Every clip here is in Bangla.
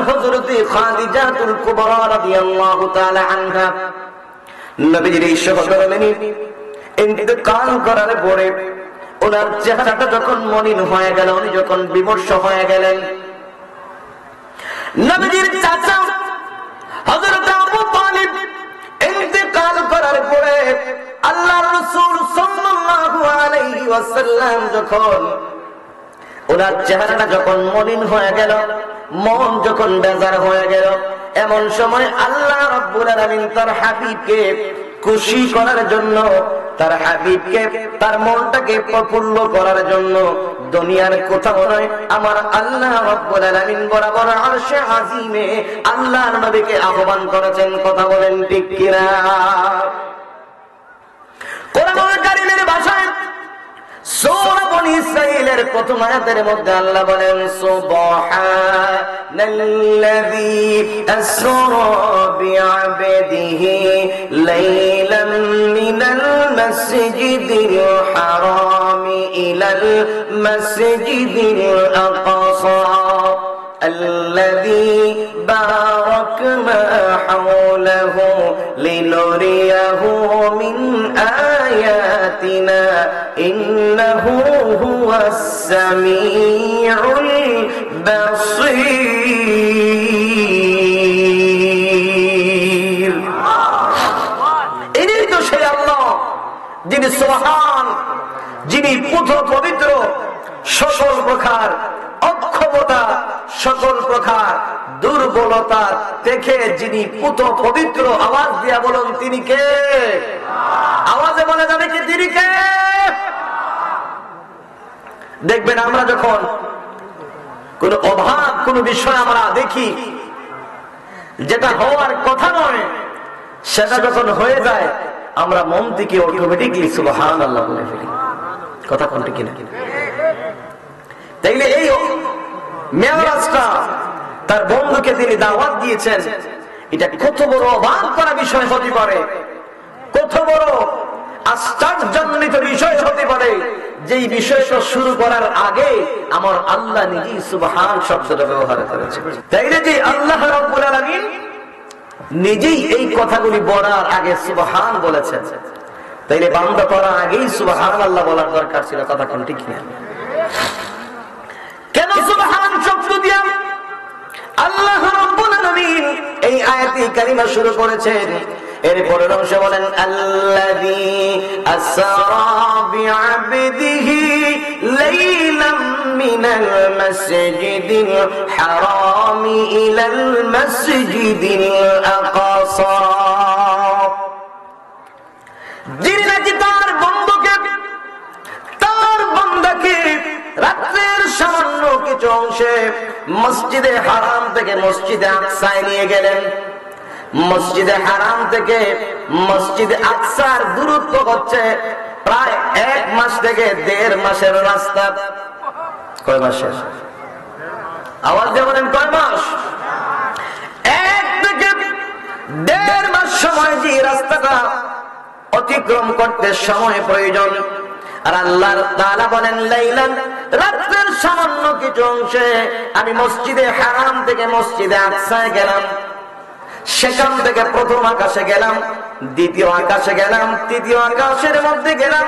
হযরত খাদিজাতুল কুবরা রাদিয়াল্লাহু তাআলা আনহা নবীজির এই সহধর্মিণী ইন্তেকাল করার পরে ওনার চেহারাটা যখন মলিন হয়ে গেল, উনি যখন বিমর্ষ হয়ে গেলেন, নবীজির চাচা হযরত আবু তালিব ইন্তেকাল করার পরে আল্লাহর রাসূল সাল্লাল্লাহু আলাইহি ওয়াসাল্লাম যখন ওনার চেহারাটা যখন মলিন হয়ে গেল, মন যখন বেজার হয়ে গেল, এমন সময় আল্লাহ রাব্বুল আলামিন তার হাবিবকে খুশি করার জন্য, তার হাবিবকে তার মনটাকে প্রফুল্ল করার জন্য দুনিয়ার কোথাও নয়, আমার আল্লাহ রাব্বুল আলামিন বরাবর আরশে আজিমে আল্লাহর নবীকে আহ্বান করেছেন। কথা বলেন ঠিক কিনা? কোরআনুল কারীমের ভাষায় সূরা বনী ইসরাঈলের প্রথম আয়াতের মধ্যে আল্লাহ বলেন, সুবহানাল্লাযী আসরা বিআবদিহি লাইলাম মিনাল মাসজিদিল হারামি ইলাল মাসজিদিল আকসা الذي باركنا حوله لنريه من آياتنا إنه هو السميع البصير। ইনি তো সেই আল্লাহ যিনি সুবহান, যিনি পবিত্র, সকল প্রকার অক্ষমতা, সকল প্রকার দুর্বলতা থেকে যিনি পবিত্র। আওয়াজ দিয়া বলুন তিনি কে? আওয়াজে বলে যাবে কি তিনি কে? দেখবেন আমরা যখন কোন অভাব, কোন বিষয় আমরা দেখি যেটা হওয়ার কথা নয়, সেটা যখন হয়ে যায় আমরা মন থেকে অটোমেটিকলি সুবহানাল্লাহ বলে ফেলি। কথা কোনটা কিনা? তাইলে এই মেরাজটা তার বন্ধুকে তিনি দাওয়াত দিয়েছেন, এটা কত বড় অবাক করা বিষয় হতে পারে, কত বড় আশ্চর্যজনিত বিষয় হতে পারে, যেই বিষয়টা শুরু করার আগে আমার আল্লাহ নিজেই সুবহান শব্দটা ব্যবহার করেছে। তাইলে যে আল্লাহ রাব্বুল আলামিন নিজেই এই কথাগুলি বলার আগে সুবহান বলেছেন, তাইলে বান্দা করার আগেই সুবহানাল্লাহ বলার দরকার ছিল। কথা কোন ঠিক না? কেন সুবহান শব্দ দিয়া আল্লাহ রাব্বুল আলামিন এই আয়াতে কারিমা শুরু করেছেন? এর পরের অংশে বলেন, আল্লাযী আসরা বিআবদিহি লাইলাম মিনাল মাসজিদিল হারামি ইলাল মাসজিদিল আকসা। যিনি নাকি তার বান্দাকে রাতের সামান্য কিছু অংশে মসজিদে হারাম থেকে মসজিদে আকসায় নিয়ে গেলেন। মসজিদে হারাম থেকে মসজিদে আকসার দূরত্ব হচ্ছে প্রায় 1 মাস থেকে 1.5 মাসের রাস্তা। কয় মাসের? আওয়াজ দিয়ে বলেন কয় মাস? 1 থেকে 1.5 মাস সময় যে রাস্তাটা অতিক্রম করতে সময় প্রয়োজন। আর আল্লাহ তাআলা বলেন, লাইলান, রাতের সামান্য কিছু অংশে আমি মসজিদে হারাম থেকে মসজিদে আকসায় গেলাম। সেখান থেকে প্রথম আকাশে গেলাম, দ্বিতীয় আকাশে গেলাম, তৃতীয় আকাশের মধ্যে গেলাম।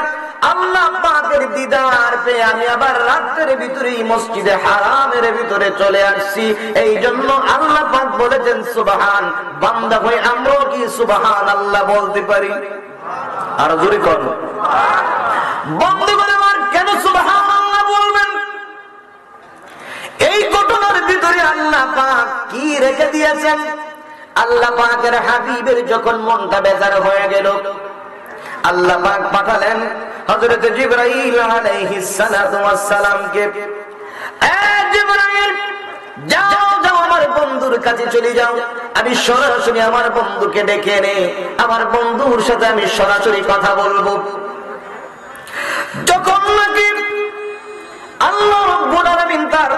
আল্লাহ পাকের দিদার পেয়ে আমি আবার রাতের ভিতরেই মসজিদে হারামের ভিতরে চলে আসছি। এই জন্য আল্লাহ পাক বলেছেন সুবহান। বান্দা হয়ে আমরাও কি সুবহানাল্লাহ বলতে পারি? আর জোরে কর। বন্ধুগণ আমার, কেন সুবহানাল্লাহ বলবেন? এই ঘটনার ভিতরে আল্লাহ পাক কি রেখে দিয়েছেন? আল্লাহ পাকের হাবিবের যখন মনটা বেজার হয়ে গেল, আল্লাহ পাক পাঠালেন হযরত জিবরাইল আলাইহিস সালাতু ওয়াস সালামকে। জিবরাইল, যাও যাও আমার বন্ধুর কাছে চলে যাও, আমি সরাসরি আমার বন্ধুকে ডেকে এনে আমার বন্ধুর সাথে আমি সরাসরি কথা বলবো। যখন নাকি আল্লাহ রাব্বুল আলামিন তার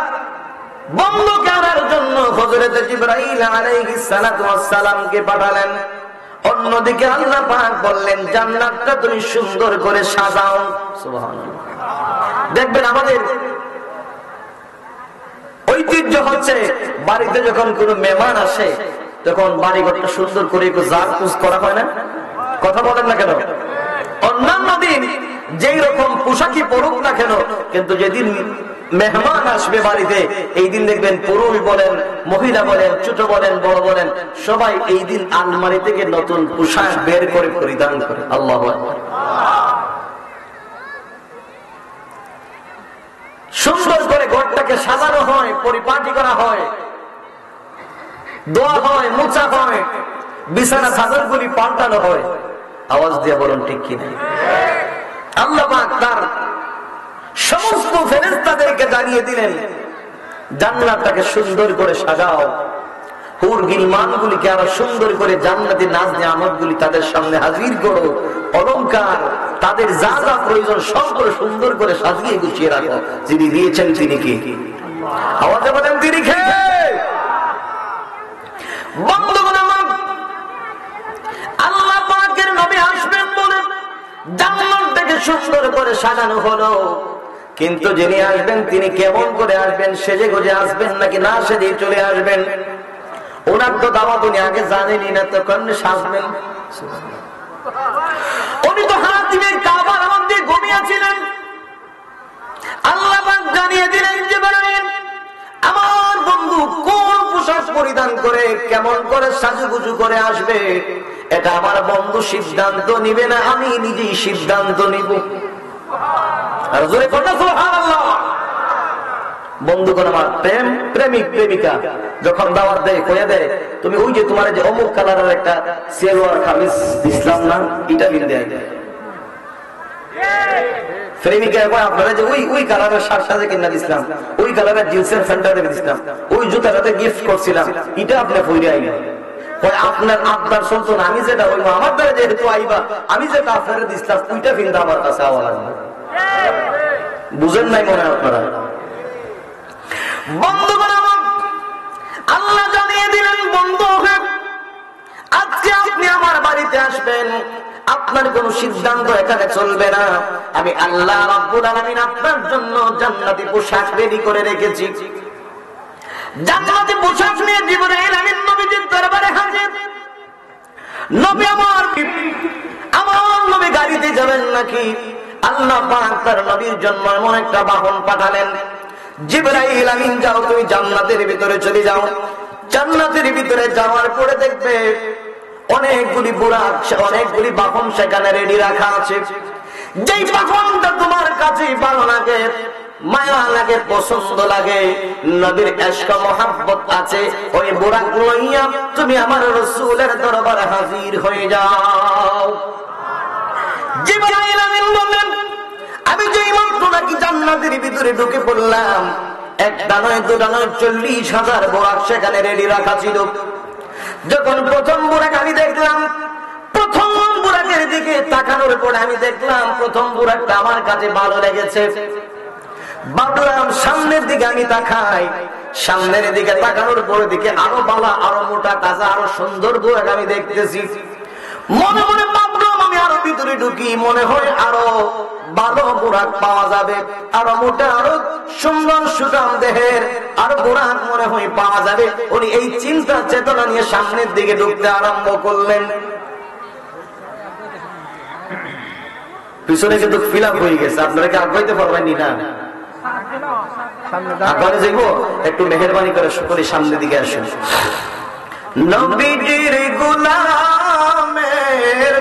বন্ধুকে আনার জন্য হযরত জিবরাইল আলাইহিস সালাতু ওয়াস সালামকে পাঠালেন, অন্যদিকে আল্লাহ পাক বললেন, জান্নাতটা তুমি সুন্দর করে সাজাও। সুবহানাল্লাহ। দেখবেন আমাদের ঐতিহ্য হচ্ছে বাড়িতে যখন কোনো মেহমান আসে তখন বাড়িঘরটা সুন্দর করে একটু জারপুজ করা হয় না? কথা বলেন না কেন? অন্যান্য দিন যেই রকম পোশাকই পরুক না কেন, কিন্তু যেদিন মেহমান আসবে বাড়িতে, এই দিন দেখবেন পুরুষ বলেন, মহিলা বলেন, ছোট বলেন, বড় বলেন, সবাই এই দিন আলমারি থেকে নতুন পোশাক বের করে পরিধান করে। আল্লাহু আকবার। সুন্দর করে ঘরটাকে সাজানো হয়, পরিপাটি করা হয়, দোয়া হয়, মোছা হয়, বিছানা চাদরগুলি পাল্টানো হয়। আওয়াজ দিয়ে বলুন ঠিক কিনা? আল্লাহ পাক তার সমস্ত ফেরেশতাদেরকে জানিয়ে দিলেন, জান্নাতটাকে সুন্দর করে সাজাও, হুর গিলমানগুলিকে আরো সুন্দর করে জান্নাতি নাজ নিয়ামতগুলি তাদের সামনে হাজির করো, অলংকার তাদের যা যা প্রয়োজন সবগুলো সুন্দর করে সাজিয়ে গুছিয়ে রাখো। যিনি দিয়েছেন তিনি কি? আওয়াজে বলেন তিনি কে? বন্ধুগণ আমার, আল্লাহ পাকের নবী আসবেন বলে জান্নাতটাকে সুন্দর করে সাজানো হলো, কিন্তু যিনি আসবেন তিনি কেমন করে আসবেন? সেজে গুজে আসবেন নাকি না সেজে চলে আসবেন? ওনার তো দাওয়াত উনি আগে জানেনই না, তখন সাজবেন? উনি তো হাতিমের কাবার মধ্যে ঘুমিয়েছিলেন। আল্লাহ পাক জানিয়ে দিলেন যে আমার বন্ধু কোন পোশাক পরিধান করে কেমন করে সাজুগুজু করে আসবে, এটা আমার বন্ধু সিদ্ধান্ত নিবে না, আমি নিজেই সিদ্ধান্ত নিব। আর জোরে কথা সুবহানাল্লাহ। বন্ধুগণ আমার, প্রেমিক প্রেমিকা যখন দাওয়াত দেয়, কইয়া দেয় তুমি ওই যে তোমার যে অমুক কালারের একটা সেলোয়ার কামিজ দিছিলাম না, এটা বিন্দে প্রেমিকা কয় আপনারা যে ওই কালারের শার্ট সাজে কিনা দিছিলাম, ওই কালারের জিন্সের প্যান্টটা দিছিলাম, ওই জুতাটাতে গিফট করছিলাম, এটা আপনি পরে আইবেন। আপনার আবদার শুনতো না, আমি যেটা হইব আমার দ্বারা যেহেতু আইবা, আমি যেটা আপনারা দিছিলাম ওইটা কিন্তু আমার কাছে আওয়া লাগবে। বুঝেন নাই মনে হয় আপনারা? বন্ধুগণ আমার, আল্লাহ জানিয়ে দিলেন বন্ধু আজকে আপনি আমার বাড়িতে আসবেন, আপনার কোন সিদ্ধান্ত এখানে চলবে না। আমি আল্লাহ রাব্বুল আলামিন আপনার জন্য জান্নাতি পোশাক রেডি করে রেখেছি। জান্নাতি পোশাক নিয়ে জিবরাইল আমিন নবীজির দরবারে হাজির। নবী আমার নবী গাড়িতে যাবেন নাকি? আল্লাহ পাক তার নবীর জন্য এমন একটা বাহন পাঠালেন, জিবরাইল আমিন যাও তুমি জান্নাতের ভিতরে চলে যাও। জান্নাতের ভিতরে যাওয়ার পরে দেখবে অনেকগুলি বুরাক, অনেকগুলি বাহন সেখানে রেডি রাখা আছে। যেই বাহনটা তোমার কাছে ভালো লাগে, মায়া লাগে, পছন্দ লাগে, নবীর ইশক মোহাব্বত আছে, ওই বুরাক লইয়া তুমি আমার রাসূলের দরবারে হাজির হয়ে যাও। জিবরাইল আমিন বললেন আমি যেই মাত্র নাকি জান্নাতের ভিতরে ঢুকে পড়লাম, একটা নয় দুটা নয় 40,000 বুরাক সেখানে রেডি রাখা ছিল। যখন প্রথম বুরাক আমি দেখলাম, প্রথম বুরাকের দিকে তাকানোর পরে আমি দেখলাম প্রথম বুরাকটা আমার কাছে ভালো লেগেছে। ভাবলাম সামনের দিকে আমি তাকাই, সামনের দিকে তাকানোর পরে দিকে আরো বালা, আরো মোটা তাজা, আরো সুন্দর বুরাক আমি দেখতেছি। মনে মনে ভাবলাম আমি আরো ভিতরে ঢুকি, মনে হয় আরো ভালো বুরাক পাওয়া যাবে, আরো মোটা, আরো সুন্দর সুঠাম দেহের আরো বুরাক মনে হয় পাওয়া যাবে। উনি এই চিন্তা চেতনা নিয়ে সামনের দিকে ঢুকতে আরম্ভ করলেন। পিছনে কিন্তু ফিল আপ হয়ে গেছে, আপনারা কি আগাইতে পারবেন না? আগানে যাইব, একটু মেহেরবানি করে সকলে সামনের দিকে আসুন। নবীজির গোলামের,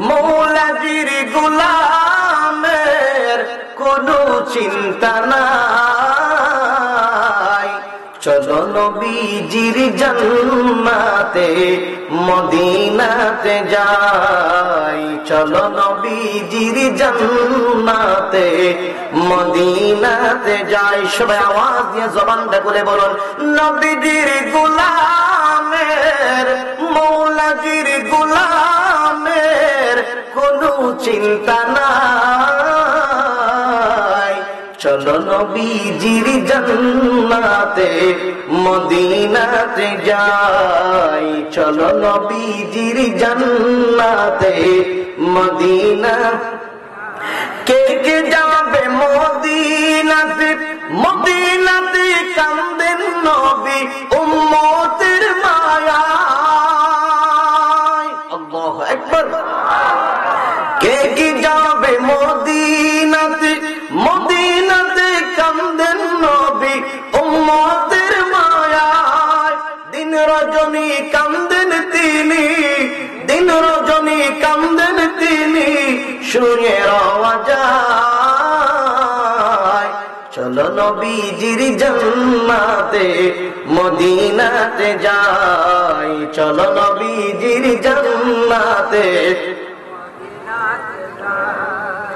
মৌলাজির গোলামের কোনো চিন্তা নাই, চলো নবীজির জান্নাতে মদিনাতে যাই, চলো নবীজির জান্নাতে মদিনাতে যাই। সবাই আওয়াজ দিয়ে জবানটা খুলে বলুন, নবীজির গোলামের, মৌলাজির গোলামের কোনো চিন্তা নাই, চলো নবীজির জান্নাতে মদিনাতে যাই, চলো নবীজির জান্নাতে মদিনা। কে কে যাবে মদিনাতে, মদিনাতে কান্দেন নবী, নবীজির জান্নাতে মদিনাতে যাই, চলো নবীজির জান্নাতে।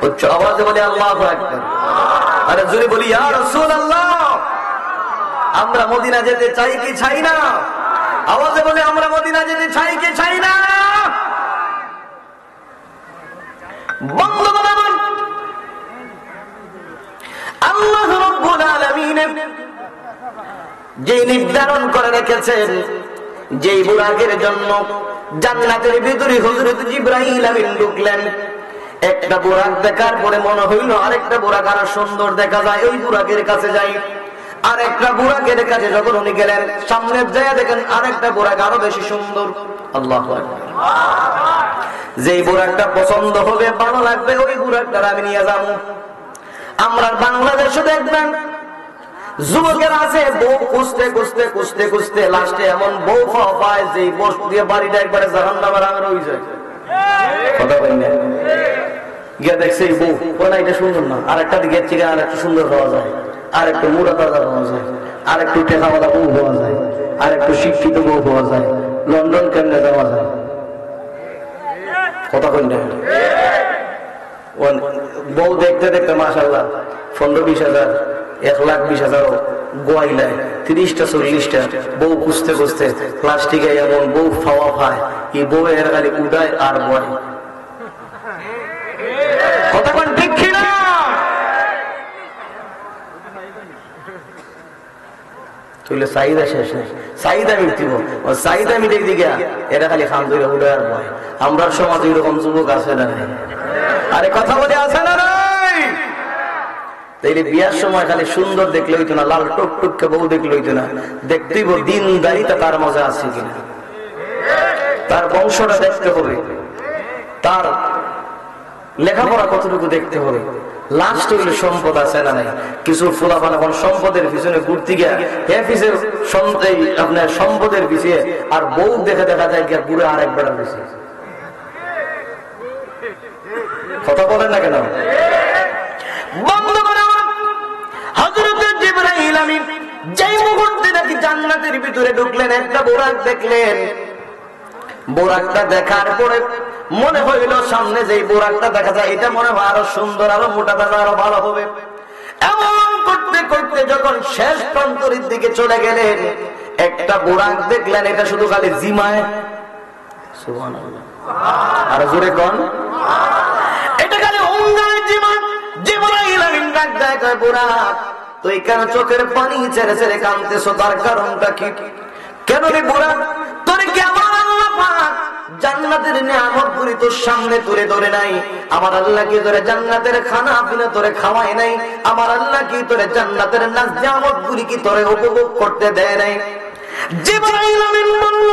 উচ্চ আওয়াজে বলি আল্লাহু আকবার। আরে জোরে বলি ইয়া রাসূলুল্লাহ। আমরা মদিনা যেতে চাই কি চাই না? আওয়াজে বলি আমরা মদিনা যেতে চাই কি চাই না? বন্ধুগণ আমার, আল্লাহ রাব্বুল আলামিন যে নির্ধারণ করে রেখেছেন যেই বুরাকের জন্য জান্নাতের ভিতরে হযরত জিবরাইল আমিন ঢুকলেন। একটা বুরাক দেখার পরে মনে হইল আরেকটা বুরাক আরো সুন্দর দেখা যায়, ওই বুরাকের কাছে যাই। আরেকটা বুরাকের কাছে যখন উনি গেলেন, সামনে যায় দেখেন আরেকটা বুরাক আরো বেশি সুন্দর। আল্লাহু আকবার। যেই বুরাকটা পছন্দ হবে, ভালো লাগবে, ওই বুরাকটা আমি নিয়ে যাবো। আমরা বাংলাদেশে দেখবেন যুবকের আছে বউ খুঁজতে খুঁজতে খুঁজতে খুঁজতে লাস্টে এমন বউ পায় যে বউ দিয়ে বাড়িটা একবারে জাহান্নামের আগুন হয়ে যায়। কথা বলেন না? গিয়ে দেখছে বউ না এটা সুন্দর না, আর একটা দিকে থেকে আর একটু সুন্দর হওয়া যায়, আর একটু মুড়া তাজা হওয়া যায়, আর একটু টেকাওয়ালা বউ হওয়া যায়, আর একটু শিক্ষিত বউ হওয়া যায়, লন্ডন কেন্দ্রে যাওয়া যায়। কথা বলেন না? বউ দেখতে দেখতে মাশাআল্লাহ 15-20 হাজার 1,20,000 গোয়াইলায় 30টা 40টা বউ খুঁজতে খুঁজতে প্লাস্টিকে এমন বউ খাওয়া পায়, এই বউ এর খালি উদায় আর বয়। কথা কোন ঠিক কিনা? তুইলে চাহিদা শেষ নেই, চাহিদা মিটিব, চাহিদা মিটে দিকে এরা খালি খান ধরে উদায় আর বয়। আমরা সমাজে এরকম যুবক আছে না? আরে কথা বলে আছে না? তাইলে বিয়ার সময় খালি সুন্দর দেখলে হইতো না, লাল টুকটুককে বউ দেখলে হইতো না, দেখতেই দিনদারিতা তার মজা আছে কিনা, তার বংশটা দেখতে হবে, তার লেখাপড়া কতটুকু দেখতে হবে। লাস্ট হইলে সম্পদ আছে না নাই। কিছু ফুলাফান এখন সম্পদের পিছনে ঘুরতে গিয়া আপনার সম্পদের পিছিয়ে আর বউ দেখে দেখা যায় গিয়া পুরো আরেক বেড়ার পিছিয়ে। কথা বলেন না কেন? যেই মুহূর্তে নাকি জান্নাতের ভিতরে ঢুকলেন, একটা বোরাক দেখলেন। বোরাকটা দেখার পরে মনে হইল সামনে যেই বোরাকটা দেখা যায় এটা মনে হয় আরো সুন্দর, আরো মোটা তাজা, আরো ভালো হবে। এমন করতে করতে যখন শেষ প্রান্তরের দিকে চলে গেলেন, একটা বোরাক দেখলেন, এটা শুধু খালি জিমায়। সুবহানাল্লাহ। আর জোরে কোন? এটা খালি অঙ্গায় জিমায়। জিবরাইল আমিন ডাক দেয়, কয় বোরাক তুই কেন চোখের পানি ছেড়ে ছেড়ে কাঁদতেছো? তার কারণটা কি? কেন রে বোরাক, তোর কি আমার আল্লাহ পাক জান্নাতের নিয়ামতগুলি তোর সামনে তুলে ধরে নাই? আমার আল্লাহ কি তোরে জান্নাতের খানা পিনা তোরে খাওয়ায় নাই? আমার আল্লাহ কি তোরে জান্নাতের নাজ নিয়ামতগুলি কি তোরে উপভোগ করতে দেয় নাই? জিবরাইল আমিন বলল,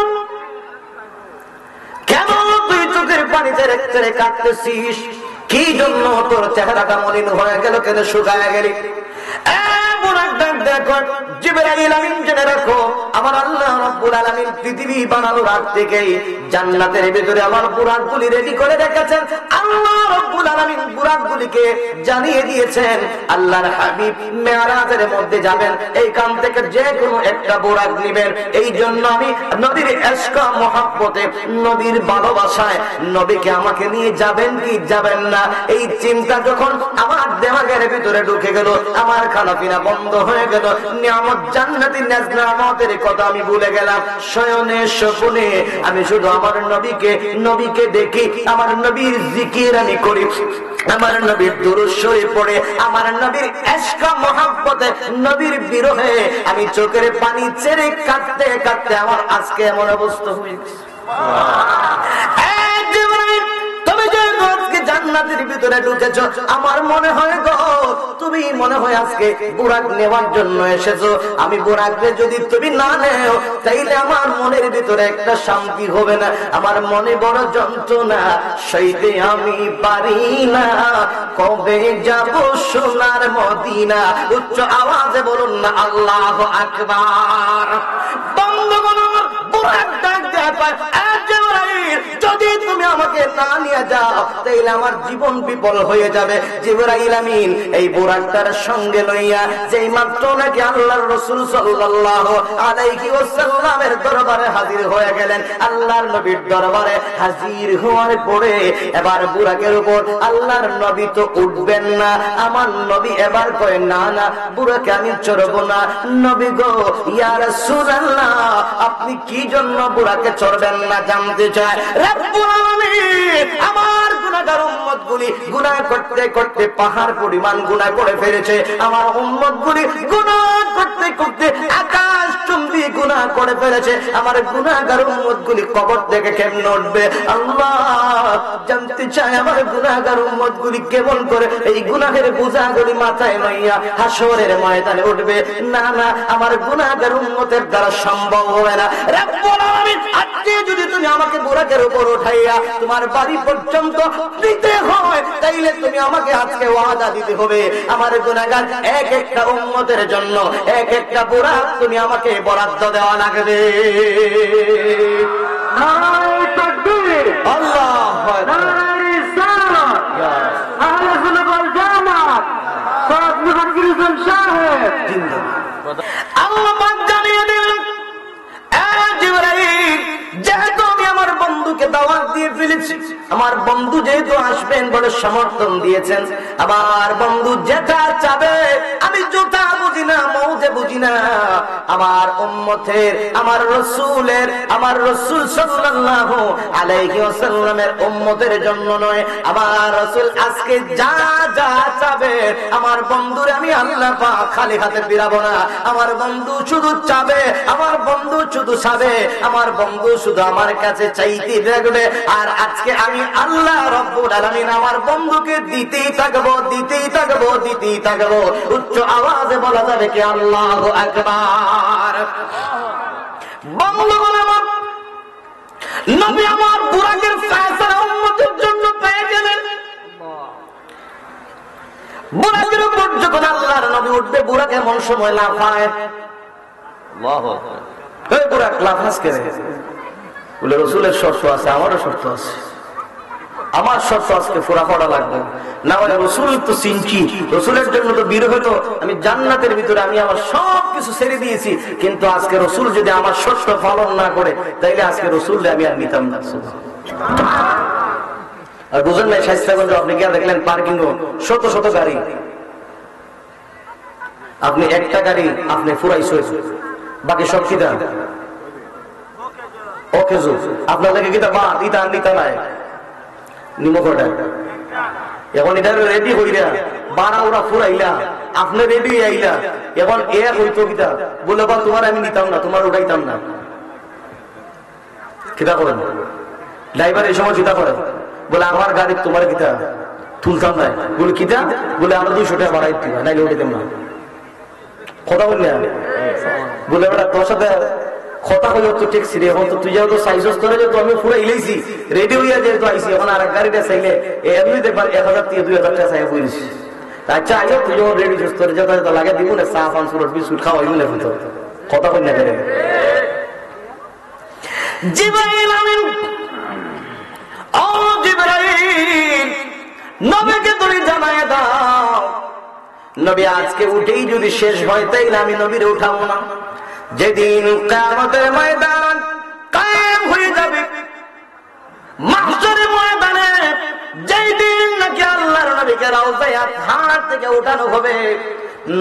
কেন তুই চোখের পানি ছেড়ে ছেড়ে কাঁদতেছিস? কি জন্য তোর চেহারাটা মলিন হয়ে গেল, কেন শুকায় গেলি? আমার আল্লাহ রাব্বুল আলামিন পৃথিবী বানানোর আগ থেকেই জান্নাতের ভিতরে আমার বুরাকগুলি রেডি করে রেখেছেন। আল্লাহ রাব্বুল আলামিন বুরাকগুলিকে জানিয়ে দিয়েছেন আল্লাহর হাবিব মেরাজের মধ্যে যাবেন, এইখান থেকে যে কোনো একটা বুরাক নেবেন। এই জন্য আমি নবীর ইশক মহব্বতে, নবীর ভালোবাসায় নবীকে আমাকে নিয়ে যাবেন কি যাবেন না, এই চিন্তা যখন আমার দেমাগের ভিতরে ঢুকে গেল, আমার খানা পিনা বন্ধ হয়ে গেল, নিয়ামত জান্নাতি নিয়ামতের কথা আমি ভুলে গেলাম। শয়নে স্বপ্নে আমি শুধু আমার নবীকে দেখি, আমার নবীর জিকির আমি করি, আমার নবীর দুরূদ শরীফ পড়ে, আমার নবীর ইশক মহব্বতে, নবীর বিরহে আমি চোখের পানি ছেড়ে কাঁদতে কাঁদতে আমার আজকে এমন অবস্থা হয়েছে। জান্নাতের ভিতরে ঢুকেছো, আমার মনে হয় গো তুমি মনে হয় আজকে বুরাক নেওয়ার জন্য এসেছো। আমি বুরাককে যদি তুমি না নেও তাইলে আমার মনের ভিতরে একটা শান্তি হবে না, আমার মনে বড় যন্ত্রণা সইতে আমি পারি না। কবে যাব সোনার মদিনা? উচ্চ আওয়াজে বলুন না আল্লাহু আকবার। বন্ধুগণ, বুরাক ডাক দেয়, যদি তুমি আমাকে না নিয়ে যাও তাহলে আমার জীবন বিফল হয়ে যাবে। জিবরাইল আমিন এই বুরাকটার সঙ্গে লইয়া যেই মাত্র নাকি আল্লাহর রাসূল সাল্লাল্লাহু আলাইহি ওয়াসাল্লামের দরবারে হাজির হয়ে গেলেন, আল্লাহর নবীর দরবারে হাজির হওয়ার পরে এবার বুরাকের উপর আল্লাহর নবী তো উঠবেন না, আমার নবী এবার কয় না না বুরাকে আমি চড়বো না। নবী গো ইয়া রাসূলুল্লাহ আপনি কি জন্য বুরাকে চড়বেন না জানতে চায়। রব্বুল আলামিন আমার গুনাহগার উম্মতগুলি গুনাহ করতে করতে পাহাড় পরিমাণ গুনাহ করে ফেলেছে, আমার উম্মতগুলি গুনাহ করতে করতে আকাশ চুম্বি গুনাহ করে ফেলেছে, আমার গুনাহগার উম্মতগুলি কবর থেকে কেমনে উঠবে আল্লাহ জানতে চায়। আমার গুনাহগার উম্মতগুলি কেমন করে এই গুনাহের বোঝাগুলি মাথায় লইয়া হাসরের ময়দানে উঠবে। না না আমার গুনাহগার উম্মতের দ্বারা সম্ভব হবে না। রব্বুল আলামিন আজকে যদি তুমি আমাকে বুরাকের উপর উঠাইয়া তোমার বাড়ি পর্যন্ত দিতে হয় তাইলে তুমি আমাকে আজকে ওয়াদা দিতে হবে আমার গুনাহগার এক একটা উম্মতের জন্য এক একটা বুরাক তুমি আমাকে বরাদ্দ দেওয়া লাগবে। নারায়ে তাকবীর, আল্লাহু আকবার, নারায়ে রিসালাত, আহলে সুন্নাত ওয়াল জামাত, সাদ মুহাদ্দিস সাহেব জিন্দাবাদ। আল্লাহ পাক জানিয়ে দিলেন জিবরাইল যেহেতু আমি আমার বন্ধুকে দাওয়াত দিয়ে ফেলেছি, আমার বন্ধু যেহেতু আসবেন বলে সমর্থন দিয়েছেন, আমার বন্ধু যেটা চাবে আমি জোটা বুঝি না মৌজে বুঝি না, আমার উম্মতের আমার রাসূলের আমার রাসূল সাল্লাল্লাহু আলাইহি ওয়াসাল্লামের উম্মতের জন্য নয়, আমার রাসূল আজকে যা যা চাবে আমার বন্ধুরে আমি আল্লাহ পাক খালি হাতে ফিরাবো না। আমার বন্ধু শুধু চাবে, আমার বন্ধু শুধু চাবে, আমার বন্ধু শুধু আমার কাছে চাইতে থাকবে। আর আজকে আমি আল্লাহ রব্বুল আলামিন আমার বন্ধুকে দিতেই থাকবো দিতেই থাকবো দিতেই থাকবো। উচ্চ আওয়াজে বলা যাবে কি আল্লাহু আকবার। বন্ধুগণ আমার নবী আমার বুরাকের ফয়সালা উম্মতের জন্য পেয়ে গেলেন। বুরাকের উপর যখন আল্লাহর নবী উঠবে বুরাক এমন সময় লাফায়, আল্লাহু আকবার, এই বুরাক লাফাস করে বলে রাসূলের শর্ত আছে, আমারও শর্ত আছে, আমার শর্ত আজকে পুরা করা লাগবে না হলে রাসূল তো চিনছি, রাসূলের জন্য তো বীর হতো আমি জান্নাতের ভিতরে আমি আমার সবকিছু ছেড়ে দিয়েছি, কিন্তু আজকে রাসূল যদি আমার শর্ত পালন না করে তাইলে আজকে রাসূলকে আমি আর নিতাম না। আর বুঝেন নাই শায়েস্তাগঞ্জে আপনি গিয়ে দেখলেন পার্কিং শত শত গাড়ি, আপনি একটা গাড়ি আপনি ফুরাইছে বাকি সব কিনা ওকে জো আপনাদেরকে কিনা বা দিতা নিতা নাই নিমকটা এখন এটা রেডি হইরা বারা ওরা ফুরাইলা আপনি রেডি আইলা এখন এক হইতো কিতা বলে বা তোমার আমি নিতাম না তোমার উঠাইতাম না, কিতা করেন ড্রাইভার এই সময় চিন্তা করেন বলে আমার গাড়ি তোমার কিতা তুলতাম না, বলে কিতা বলে আমরা 200 টাকা বাড়াই দিবা নাইলে উঠাইতাম না। কথা বললে বলে বেটা তোর সাথে কথা হইল তো ট্যাক্সি রে, এখন তো তুই যেহেতু সাইজস করে যে আমি পুরো ইলেছি রেডি হইয়া যেহেতু আইসি এখন আর এক গাড়িটা চাইলে এমনি দেখবার 1000 থেকে 2000 টাকা চাই বলিস। আচ্ছা আইও তুই যখন রেডি করে যেটা লাগে দিব না চা পান সুরট বিস্কুট খাওয়া হইব না কিন্তু কথা বল না করে জিবরাইল আমিন ও জিবরাইল নবীকে তুমি জানায় দাও নবী আজকে উঠেই যদি শেষ হয় তাইলে আমি নবীর উঠাবো না। যেদিন কিয়ামতের ময়দান কায়েম হয়ে যাবে মাহশরের ময়দানে, যেই দিন নাকি আল্লাহর নবীকে রওজায়ে আতহার থেকে উঠানো হবে,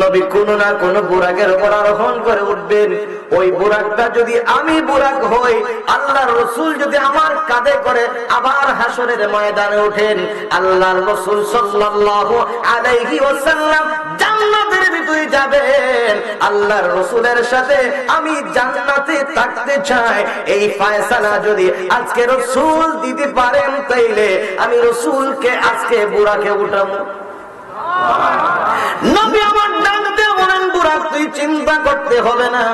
নবী কোন না কোন বুরাকের উপর আরোহণ করে উঠবেন। ওই বুরাকটা যদি আমি বুরাক হই, আল্লাহর রাসূল যদি আমার কাঁধে করে আবার হাসরের ময়দানে ওঠেন, আল্লাহর রাসূল সাল্লাল্লাহু আলাইহি ওয়াসাল্লাম জান্নাতের ভিতরে যাবেন, আল্লাহর রাসূলের সাথে আমি জান্নাতে থাকতে চাই। এই ফয়সালা যদি আজকে রাসূল দিতে পারেন তাইলে আমি রাসূলকে আজকে বুরাকে উঠাবো। নবী আমার ডাকতে বলেন বুরাক বুরাক তুই চিন্তা করতে হবে না,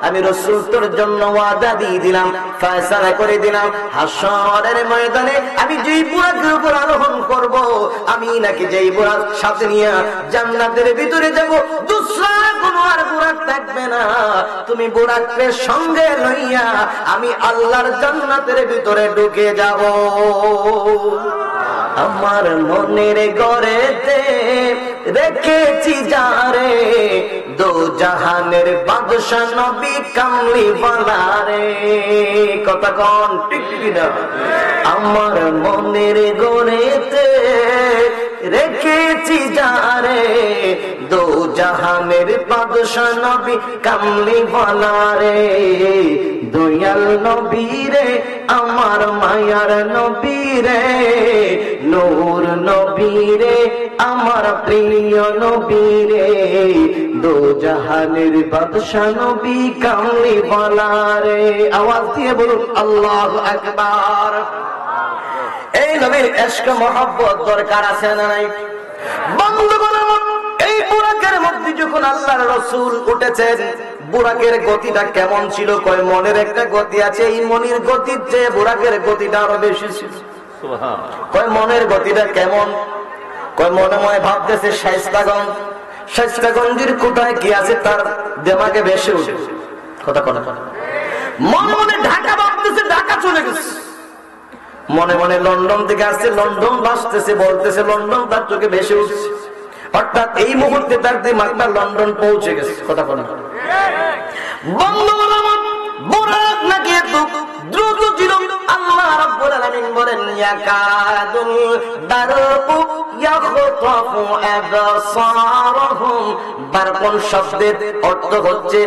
আমি রাসূল তোর জন্য ওয়াদা দিয়ে দিলাম, ফয়সালা করে দিলাম, হাশরের ময়দানে আমি যেই বুরাকের উপর আরোহণ করব, আমি নাকি যেই বুরাক সাথে নিয়ে জান্নাতের ভিতরে যাব, দুসরা কোনো আর বুরাক থাকবে না। তুমি বুরাককে সঙ্গে লইয়া আমি আল্লাহর জান্নাতের ভিতরে ঢুকে যাব। আমার মনের ঘরেতে রেখেছি যারে, দো জাহানের বাদশা নবী কামলিওয়ালা রে। কথা কোন ঠিক কিনা? আমার মনের ঘরেতে রেখেছি যারে, দো জাহানের বাদশা নবী কামলিওয়ালা রে। দয়াল নবী রে, আমার মায়ার নবী রে, নূর নবী রে, আমার প্রিয় নবী রে, দো জাহানের বাদশা নবী কামলিওয়ালা রে। আওয়াজ দিয়ে বলুন আল্লাহু আকবার। এই নবীর ইশক মহব্বত দরকার আছে না নাই? বন্ধুগণ, এই বুরাকের মধ্যে যখন আল্লাহর রাসূল উঠেছেন, বুরাকের গতিটা কেমন ছিল? কয় মনের একটা গতি আছে, এই মনের গতির চেয়ে বুরাকের গতিটা আরো বেশি ছিল। কয় মনের গতিটা কেমন? কয় মনে মনে ভাবতেছে শায়েস্তাগঞ্জ, শায়েস্তাগঞ্জের কোথায় কি আছে তার দেমাগে বেশি উঠে। কথা কথা মনে মনে ঢাকা ভাবতেছে, ঢাকা চলে গেছে। মনে মনে লন্ডন থেকে আসছে, লন্ডন ভাসতেছে, বলতেছে লন্ডন তার চোখে ভেসে উঠছে। অর্থাৎ এই মুহূর্তে তার দিমাগটা লন্ডন পৌঁছে গেছে। কথা বলেন বন্ধুগণ, বুরাক নাকি এত দ্রুত ছিল? আল্লাহ রাব্বুল আলামিন বলেন ইয়াকাদুল বারকু ইয়াখতাফু আবসারহুম। বারকুন শব্দের অর্থ হচ্ছে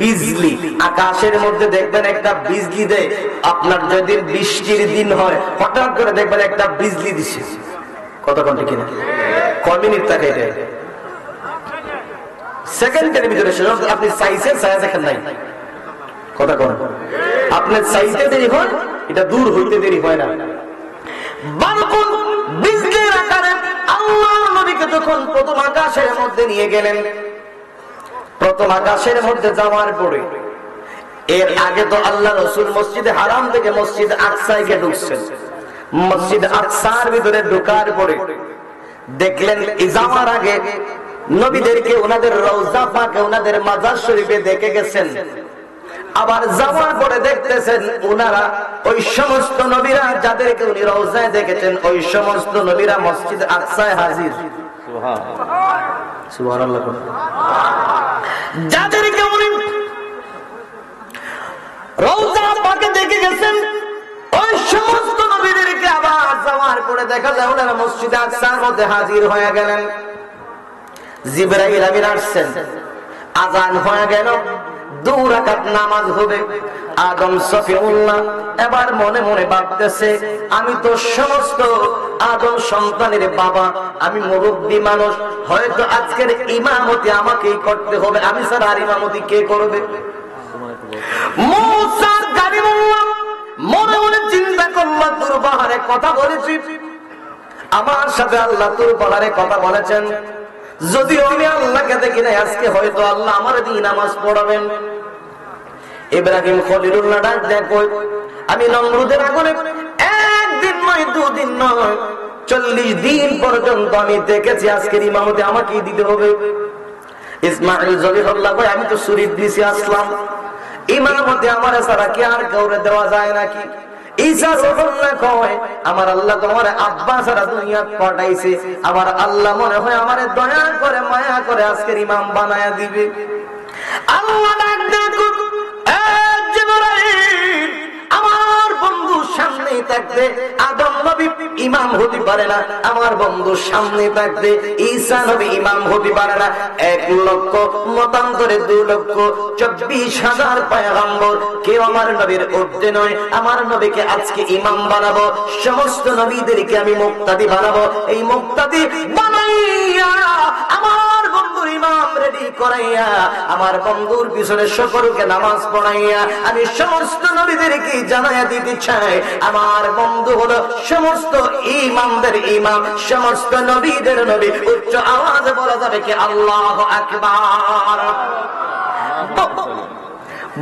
বিজলি। আকাশের মধ্যে দেখবেন একটা বিজলি দেয়। আপনার যদি বৃষ্টির দিন হয়, হঠাৎ করে দেখবেন একটা বিজলি দিছে। কত ঘন্টা কিনা কয় মিনিট থাকে? এটা সেকেন্ডের ভিতরে আপনি চাইছেন, চাইয়া দেখেন নাই। কথা কন, আপনার চাইতে দেরি হয়, এটা দূর হইতে দেরি হয় না। বারকুন বিজলির আকারে আল্লাহর নবীকে যখন প্রথম আকাশের মধ্যে নিয়ে গেলেন, প্রথম আকাশের মধ্যে যাওয়ার পরে এর আগে তো আল্লাহ রাসূল মসজিদে হারাম থেকে মসজিদ আকসায় গিয়ে ঢুকছেন। মসজিদ আকসার ভিতরে ঢোকার পরে দেখলেন যাওয়ার আগে নবীদেরকে ওনাদের রওজা পাকে, ওনাদের মাজার শরীফে দেখে গেছেন। আবার যাওয়ার পরে দেখতেছেন ওনারা ওই সমস্ত নবীরা যাদেরকে উনি রওজায় দেখেছেন, ওই সমস্ত নবীরা মসজিদ আকসায় হাজির। সুবহানাল্লাহ। যাদেরকে উনি রওজা পাকে দেখে গেছেন, ওই সমস্ত নবীদেরকে আবার যাওয়ার পরে দেখা যায় ওনারা মসজিদ আকসার মধ্যে হাজির হয়ে গেলেন। জিবরাইল আমিন আসছেন, আযান হয়ে গেল, 2 রাকাত নামাজ হবে। আদম সফিউল্লাহ এবার মনে মনে ভাবতেছে, আমি তো সমস্ত আদম সন্তানের বাবা, আমি মুরব্বী মানুষ, হয়তো আজকের ইমামতি আমাকেই করতে হবে, আমি ছাড়া আর ইমামতি কে করবে? মুসা কালিমুল্লাহ মনে মনে চিন্তা করল, তোর পাহাড়ে কথা বলেছি, আমার সাথে আল্লাহ তোর পাহাড়ে কথা বলেছেন, যদিও আমি আল্লাহকে দেখি নাই, আজকে হয়তো আল্লাহ আমার দিয়ে নামাজ পড়াবেন। ইব্রাহিম খলিলুল্লাহ ডাক দেখো, আমি নমরুদের আগুনে 1 দিন নয় 2 দিন নয় 40 দিন পর্যন্ত আমি দেখেছি, আজকের ইমামতি আমাকেই দিতে হবে। ইসমাইল জলিহুল্লাহ কয়, আমি তো শরীর দিয়েছি আসলাম, ইমামতি আমার ছাড়া কি আর কাউরে দেওয়া যায় নাকি? ঈসা রাসূলুল্লাহ কয়, আমার আল্লাহ তোমার আব্বা ছাড়া দুনিয়া পাঠাইছে, আমার আল্লাহ মনে হয় আমারে দয়া করে মায়া করে আজকের ইমাম বানায়া দিবে। আল্লাহ ডাক দেখো, জিবরাইল আমার বন্ধু সামনে থাকতে আদম নবী ইমাম হতে পারে না, আমার বন্ধু সামনে থাকতে ঈসা নবী ইমাম হতে পারে না। 1 লক্ষ মতান্তরে 2 লক্ষ 24,000 পয়গম্বর কেউ আমার নবীর ঊর্ধ্বে নয়। আমার নবীকে আজকে ইমাম বানাবো, সমস্ত নবীদেরকে আমি মুক্তাদি বানাবো। এই মুক্তাদি বানাইয়া আমার বন্ধুর ইমাম রেডি করাইয়া আমার বন্ধুর পিছনে সকলকে নামাজ পড়াইয়া আমি সমস্ত নবীদেরকে জানাইয়া দিতে চাই আমার বন্ধু হলো সমস্ত ইমামদের ইমাম, সমস্ত নবীদের নবী। উচ্চ আওয়াজে বলা যাবে কি আল্লাহু আকবার।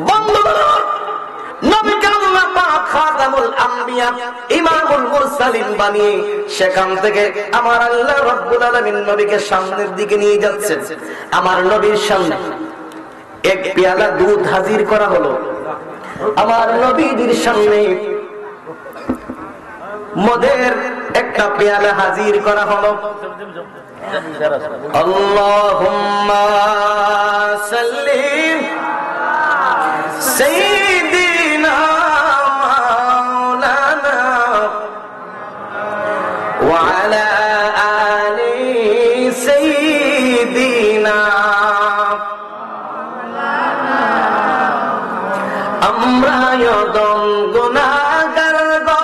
বন্ধুগণ, নবীকে আল্লাহ পাক খাতামুল আম্বিয়া ইমামুল মুরসালিন বানিয়ে সেখান থেকে আমার আল্লাহ রাব্বুল আলামিন নবীকে সামনের দিকে নিয়ে যাচ্ছেন। আমার নবীর সামনে এক পেয়ালা দুধ হাজির করা হলো। আমার নবীর সামনে মদের একটা পেয়ালা হাজির করা হলো। আল্লাহুম্মা সাল্লি সাইয়্যিদিনা মাওলানা ওয়া আলা আলি সাইয়্যিদিনা। আমরা যদম গুনাহগার গো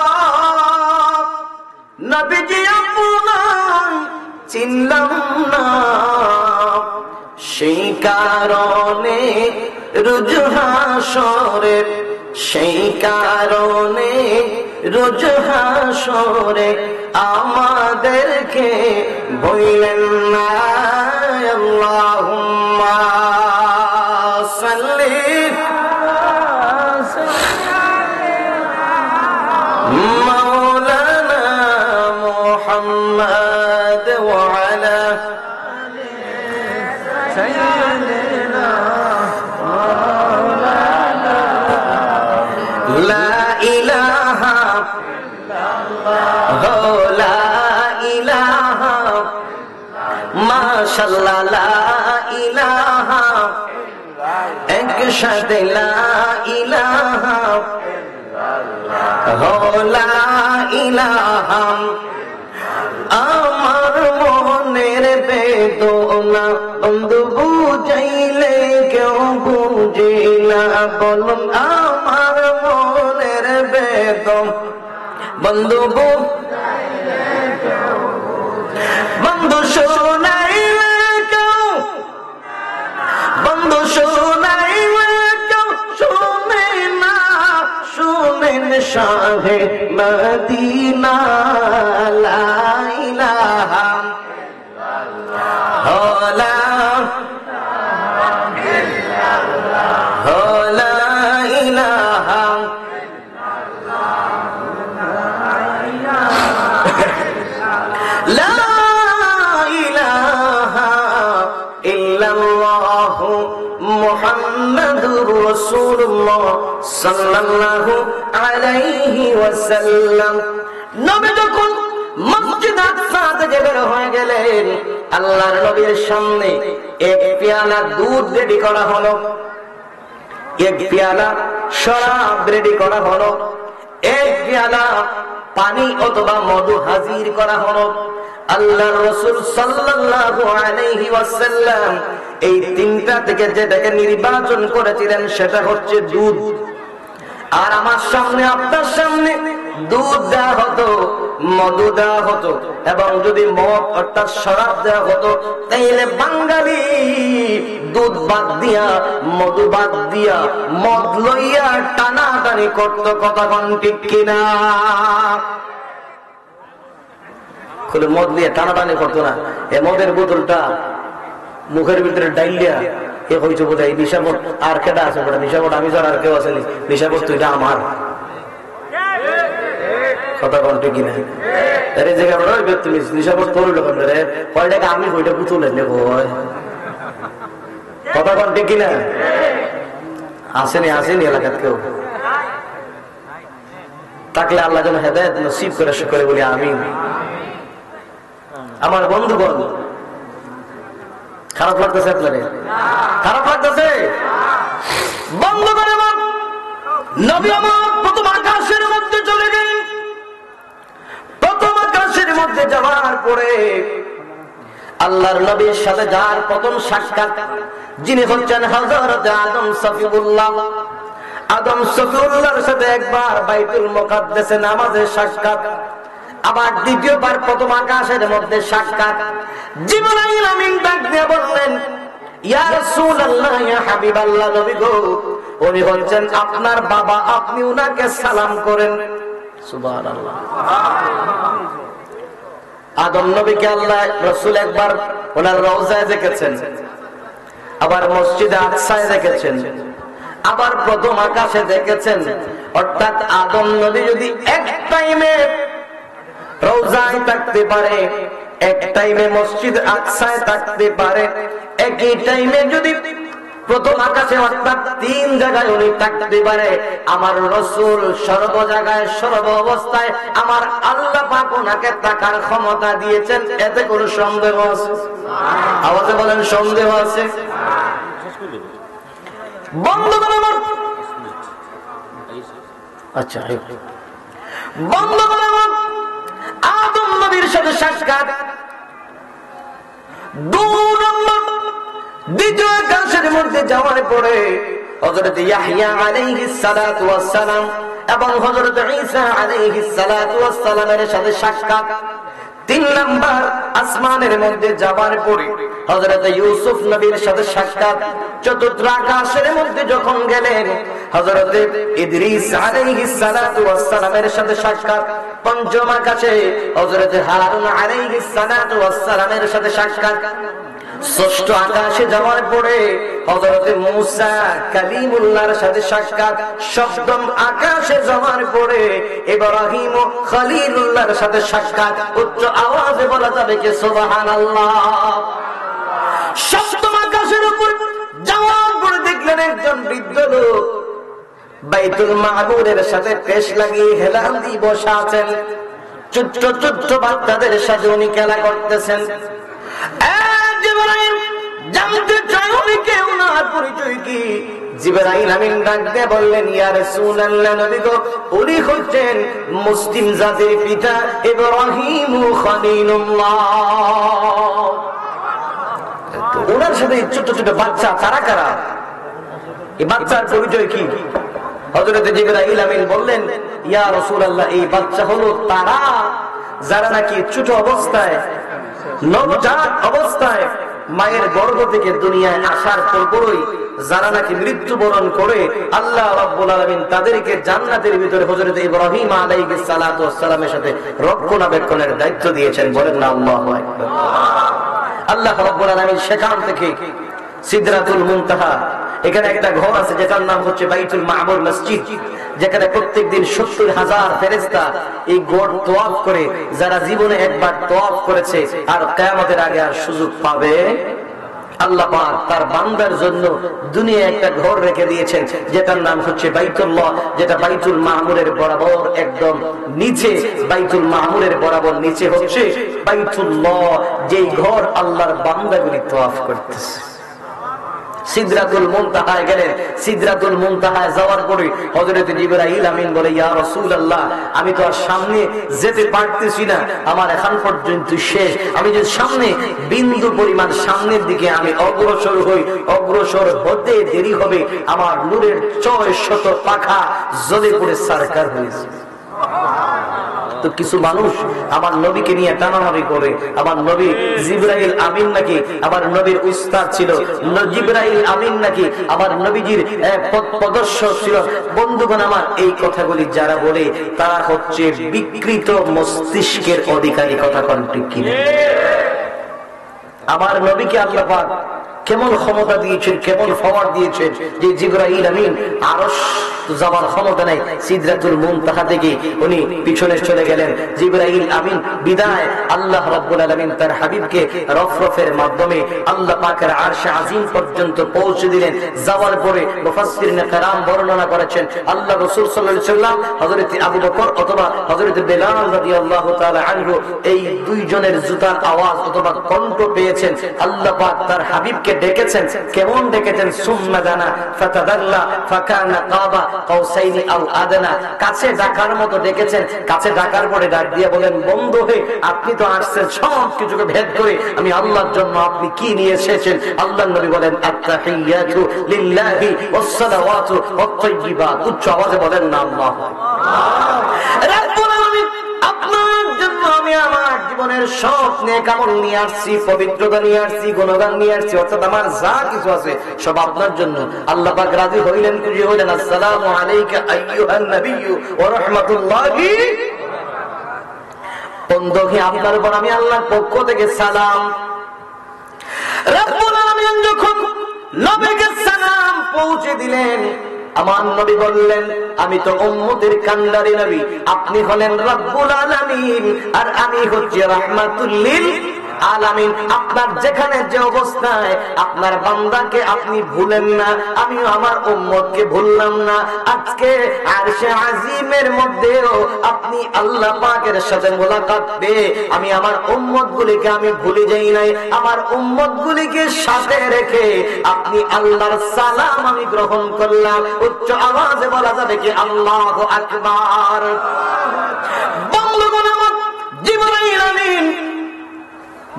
নবীজি আপনার চিনলাম না, সেই কারণে রোজ হাসরে, সেই কারণে রোজ হাসরে আমাদেরকে বললেন না। আল্লাহুম্মা সাল্লি মাওলানা মুহাম্মদ ওয়া আলা সাইয়্যিদিনা মাওলানা লা ইলাহা ইল্লাল্লাহ লা ইলাহা মাশাআল্লাহ লা ইলাহা একসাথে লা ইলাহা লা ইলাহা। আমার মনের বেদনা বন্ধু বুঝাইলে কেউ বুঝি না, বলুন আমার মনের বেদনা বন্ধু বন্ধু শোনাইলে কেউ, বন্ধু শোনাইলে কেউ শুনে না, শুনেন শাহে মদিনা লা ইলাহা লা ইলাহা লা ইলাহা ইল্লাল্লাহ মুহাম্মাদুর রাসূলুল্লাহ সাল্লাল্লাহু আলাইহি ওয়াসাল্লাম। নবী যখন মসজিদ আকসা থেকে বের হয়ে গেলেন, আল্লাহর নবীর সামনে এক পেয়ালা দুধ রেডি করা হলো, এক পেয়ালা শরাব রেডি করা হলো, এক পেয়ালা পানি অথবা মধু হাজির করা হলো। আল্লাহর রাসূল সাল্লাল্লাহু আলাইহি ওয়াসাল্লাম এই তিনটা থেকে যেটাকে নির্বাচন করেছিলেন সেটা হচ্ছে দুধ। আর আমার সামনে আপনার সামনে দুধ দেওয়া হতো, মধু দেওয়া হতো, এবং যদি মদ অর্থাৎ শরাব দেওয়া হতো তাইলে বাঙালি দুধ বাদ দিয়া মধু বাদ দিয়া মদ লইয়া টানাটানি করতো। কথা কোন ঠিক কিনা? খুলে মদ দিয়ে টানাটানি করতো না। এ মদের বোতলটা মুখের ভিতরে ডাইলিয়া এ হইছে বোধ হয় নিশাবট। আর কেটা আছে বলে নিশাবট? আমি যার আর কেউ আসেনি। নিশাবট তো এটা আমার। কথা কোন ঠিক কিনা? আরে জায়গা তুমি নিশাবট তোর লোকের রে কয় টাকা আমি ওইটা পুতুলে নেব। কথা কোন ঠিক কিনা? আসেনি আসেনি এলাকাত কেউ থাকলে আল্লাহ যেন হেদায়েত নসিব করে শুকরে বলি আমিন। আমার বন্ধুগণ, খারাপ লাগতেছে আপনারে? খারাপ লাগতেছে? বন্ধুগণ আমার, নবী আমার প্রথম আকাশের মধ্যে চলে গেলেন। প্রথম আকাশের মধ্যে যাওয়ার পরে আল্লাহর নবীর সাথে যার প্রথম সাক্ষাৎ, যিনি হচ্ছেন হযরত আদম সফিউল্লাহ। আদম সফিউল্লাহর সাথে একবার বাইতুল মুকাদ্দাসে নামাজে সাক্ষাৎ। আবার দ্বিতীয়বার প্রথম আকাশের মধ্যে সাক্ষাৎ। জিবরাইল আমিন ডাক দিয়ে বললেন, ইয়া রাসূলুল্লাহ, ইয়া হাবিবাল্লাহ, নবী গো, উনি হচ্ছেন আপনার বাবা, আপনি উনাকে সালাম করেন। সুবহানাল্লাহ। আদম নবীকে আল্লাহ রাসূল একবার ওনার রওজায় দেখেছেন, আবার মসজিদে আকসায় দেখেছেন, আবার প্রথম আকাশে দেখেছেন। অর্থাৎ আদম নবী যদি এক টাইমে রওজায় থাকতে পারে, এক টাইমে মসজিদ আকসায় থাকতে পারে, একই টাইমে যদি প্রথম আকাশে অর্থাৎ 3 জায়গায় উনি থাকতে পারে, আমার রাসূল সর্ব জায়গায় সর্ব অবস্থায় আমার আল্লাহ পাক ওনাকে থাকার ক্ষমতা দিয়েছেন। এতে কোনো সন্দেহ আছে? আওয়াজে বলেন সন্দেহ আছে? বন্ধুগণ আমার, আচ্ছা বন্ধুগণ আমার, আদম নবীর সাথে সাক্ষাৎ। 2 নম্বর দ্বিতীয় আকাশের মধ্যে যাওয়ার পরে হযরত ইয়াহইয়া আলাইহিস সালাতু ওয়াস সালাম এবং হযরত ঈসা আলাইহিস সালাতু ওয়াস সালামের সাথে সাক্ষাৎ। 3 নম্বর আসমানের মধ্যে যাবার পরে হযরত ইউসুফ নবীর সাথে সাক্ষাৎ। 4র্থ আকাশের মধ্যে যখন গেলেন হযরত ইদ্রিস আলাইহিস সালাতু ওয়াস সালামের সাথে সাক্ষাৎ। 5ম আকাশে হযরত হারুন আলাইহিস সালাতু ওয়াস সালামের সাথে সাক্ষাৎ। 6ষ্ঠ আকাশে যাওয়ার পরে হযরত মূসা কালিমুল্লাহর সাথে সাক্ষাৎ। 7ম আকাশে যাওয়ার পরে ইব্রাহিম খলিলুল্লাহর সাথে সাক্ষাৎ। উচ্চ আওয়াজে বলা যাবে কি সুবহানাল্লাহ। 7ম আকাশের উপর যাওয়ার পরে দেখলেন একজন বৃদ্ধ লোক বাইতুল মামুরের সাথে পেশ লাগিয়ে হেলান দিয়ে বসে আছেন। ছোট্ট ছোট্ট বাচ্চাদের সাথে উনি খেলা করতেছেন। জিবরাইল জানতে চাই উনি কে, ওনার পরিচয় কি? জিবরাইল আমিন ডাক দিয়ে বললেন, ইয়া রাসূলুল্লাহ, নবী গো, উনি হচ্ছেন মুসলিম জাতির পিতা ইব্রাহিম খলিলুল্লাহ। ওনার সাথে ছোট ছোট বাচ্চা, কারা কারা? এই বাচ্চার পরিচয় কি? হযরত জিবরাইল আমিন বললেন, ইয়া রাসূলুল্লাহ, এই বাচ্চা হলো তারা যারা নাকি ছোট অবস্থায়, নবজাত অবস্থায় মায়ের গর্ভ থেকে দুনিয়ায় আসার পরপরই যারা নাকি মৃত্যুবরণ করে আল্লাহ রাব্বুল আলামিন তাদেরকে জান্নাতের ভিতরে হযরত ইব্রাহিম আলাইহিস সালাতু ওয়াস সালামের সাথে রক্ষণাবেক্ষণের দায়িত্ব দিয়েছেন। বলেন না আল্লাহু আকবার। আল্লাহ রাব্বুল আলামিন সেখান থেকে সিদরাতুল মুনতাহা, এখানে একটা ঘর আছে যেটার নাম হচ্ছে বাইতুল মামুর মসজিদ, যেখানে প্রত্যেকদিন 70,000 ফেরেশতা এই ঘর তওয়াফ করে। যারা জীবনে একবার তওয়াফ করেছে আর কিয়ামতের আগে আর সুযোগ পাবে, আল্লাহ পাক তার বান্দার জন্য দুনিয়ায় একটা ঘর রেখে দিয়েছেন যেটার নাম হচ্ছে বাইতুল্লাহ, যেটা বাইতুল মামুরের বরাবর একদম নিচে। বাইতুল মামুরের বরাবর নিচে হচ্ছে বাইতুল্লাহ, যেই ঘর আল্লাহর বান্দাগুলি তওয়াফ করতেছে। সিদরাতুল মুনতাহায় গেলেন। সিদরাতুল মুনতাহায় যাওয়ার পরে হযরত জিবরাইল আমিন বলে, ইয়া রাসূলুল্লাহ, আমি তো আর সামনে যেতে পারতেছি না, আমার এখন পর্যন্ত শেষ। আমি যে সামনে বিন্দু পরিমাণ সামনের দিকে আমি অগ্রসর হই, অগ্রসর হতে দেরি হবে, আমার নূরের 600 পাখা জ্বলে পড়ে সারকার হয়েছে। তো কিছু মানুষ আমার নবীকে নিয়ে টানাটানি করে, আমার নবী জিবরাইল আমিন নাকি আমার নবীর উস্তাদ ছিল, জিবরাইল আমিন নাকি আমার নবীজির পদর্শক ছিল। বন্ধুগণ আমার, এই কথাগুলি যারা বলে তারা হচ্ছে বিকৃত মস্তিষ্কের অধিকারী। কথা কোন ঠিক কিনা? আমার নবীকে আল্লাহ পাক কেমন ক্ষমতা দিয়েছেন, কেমন পাওয়ার দিয়েছেন যে জিবরাইল আমিন আরশ যাওয়ার ক্ষমতা নাই। সিদরাতুল মুনতাহা থেকে উনি পিছনে চলে গেলেন। জিবরাইল আমিন বিদায় আল্লাহ রাব্বুল আলামিন তার হাবিবকে রফরফের মাধ্যমে আল্লাহ পাকের আরশে আজিম পর্যন্ত পৌঁছে দিলেন। যাওয়ার পরে মুফাসসিরিনে কেরাম বর্ণনা করেছেন আল্লাহ রাসূল সাল্লাল্লাহু আলাইহি ওয়াসাল্লাম, হযরত আবু বকর অথবা হযরত বেলাল রাদিয়াল্লাহু তাআলা আনহু এই দুইজনের জুতার আওয়াজ অথবা কণ্ঠ পেয়েছেন। আল্লাহ পাক তার হাবিবকে ডেকেছেন। কেমন ডেকেছেন? সুম্মা দানা ফাতাদাল্লা ফাকানা কাবা কাউসাইনি আও আদনা। কাছে ডাকার মতো ডেকেছেন। কাছে ডাকার পরে ডাক দিয়ে বলেন, বন্ধু হে, আপনি তো আসছেন সব কিছুকে ভেদ করে, আমি আল্লাহর জন্য আপনি কি নিয়ে এসেছেন? আল্লাহর নবী বলেন, আত-তাহিয়াতু লিল্লাহি ওয়াস-সালাওয়াতু ওয়াত-তাইয়্যিবাত। উচ্চ আওয়াজে বলেন না আল্লাহু আকবার। রাব্বুল আলামিন আপনার জন্য জীবনের সব নেক আমল নিয়ে আসছি, পবিত্রতা নিয়ে আসছি, গুণগান নিয়ে আসছি, অর্থাৎ আমার যা কিছু আছে সব আপনার জন্য। আল্লাহ পাক রাজি হইলেন, খুশি হইলেন। আসসালামু আলাইকা আইয়ুহান নাবিয়্যু ওয়া রাহমাতুল্লাহি। বন্ধুকে আপনার উপর আমি আল্লাহর পক্ষ থেকে সালাম। রব্বুল আলামিন যখন নবীকে সালাম পৌঁছে দিলেন, আমার নবী বললেন, আমি তো উম্মতের কান্ডারি নবী, আপনি হলেন রব্বুল আলামিন আর আমি হচ্ছি রাহমাতুল লিল আলামিন। আপনার যেখানে যে অবস্থায় আপনার বান্দাকে আপনি ভুলেন না, আমিও আমার উম্মতকে ভুললাম না। আজকে আরশে আজিমের মধ্যেও আপনি আল্লাহ পাকের সাথে মোলাকাত পেয়ে আমি আমার উম্মত গুলিকে আমি ভুলে যাই নাই। আমার উম্মত গুলিকে সাথে রেখে আপনি আল্লাহর সালাম আমি গ্রহণ করলাম। উচ্চ আওয়াজে বলা যাবে কি আল্লাহু আকবার। বন্ধুগণ আমার, জিবরাইল আমিন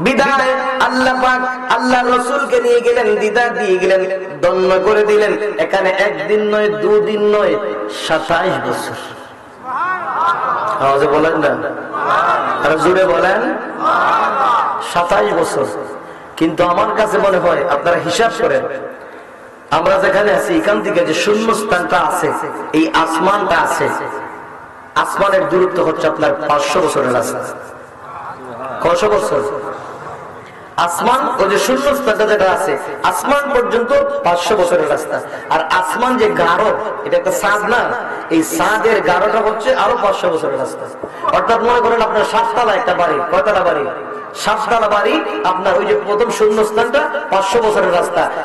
বিদায় আল্লাহ পাক আল্লাহ রাসূলকে নিয়ে গেলেন, দিদার দিয়ে গেলেন, দণ্ড করে দিলেন। এখানে একদিন নয়, দুদিন নয়, 27 বছর। আওয়াজে বলেন না, আর জোরে বলেন 27 বছর। কিন্তু আমার কাছে মনে হয়, আপনারা হিসাব করেন, আমরা যেখানে আছি এখান থেকে যে শূন্যস্থানটা আছে, এই আসমানটা আছে, আসমানের দূরত্ব হচ্ছে আপনার 500 বছরের রাস্তা। কয়শো বছর? আসমান ও যে শূন্যস্থানটা যেটা আছে, আসমান পর্যন্ত 500 বছরের রাস্তা। আর আসমান যে গাঢ়, এটা একটা ছাদ না, এই ছাদের গাঢ়টা হচ্ছে আরো 500 বছরের রাস্তা। অর্থাৎ মনে করেন আপনার 7 তলা একটা বাড়ি, কয়তলা বাড়ি? 7 তলা বাড়ি। আপনার ওই যে প্রথম শূন্যস্থানটা 500 বছরের রাস্তা।